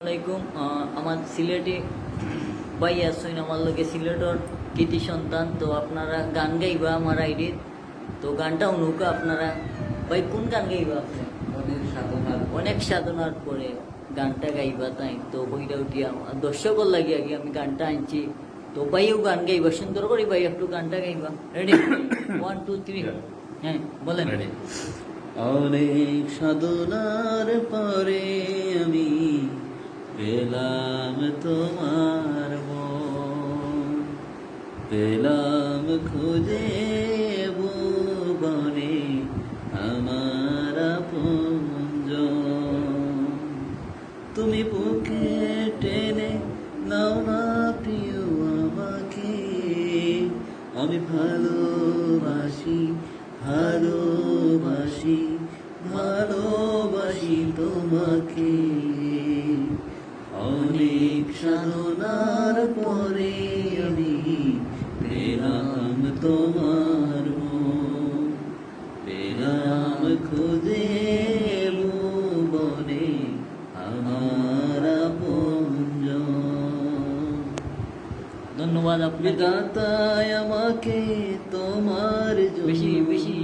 আসসালামাইকুম। আমার সিলেটে ভাই আসছেন আমার লগে সিলেটর কৃতি সন্তান। তো আপনারা গান গাইবা আমার আইডির, তো গানটা অনুকা আপনারা ভাই কোন গান গাইবা আপনি? অনেক সাধনার পরে গানটা গাইবা তাই তো বইটা উঠিয়া দর্শকর লাগে আগে আমি গানটা আনছি। তো ভাইও গান গাইবা সুন্দর করে, ভাই একটু গানটা গাইবা। রেডি? 1 2 3। হ্যাঁ বলেন। অনেক সাধনার পরে আমি পেলাম তোমার মন, পেলাম খুঁজে ভুবনে আমার আপনজন। তুমি বুকে টেনে নাও না প্রিয় আমাকে, আমি ভালোবাসি ভালোবাসি ভালোবাসি তোমাকে। অনেক সাধনার পরে আমি পেলাম তোমার মন, পেলাম খুঁজে ভুবনে আমার আপনজন। ধন্যবাদ আপনাকে। বিধাতায় আমাকে তোমার জন্য বেশি বেশি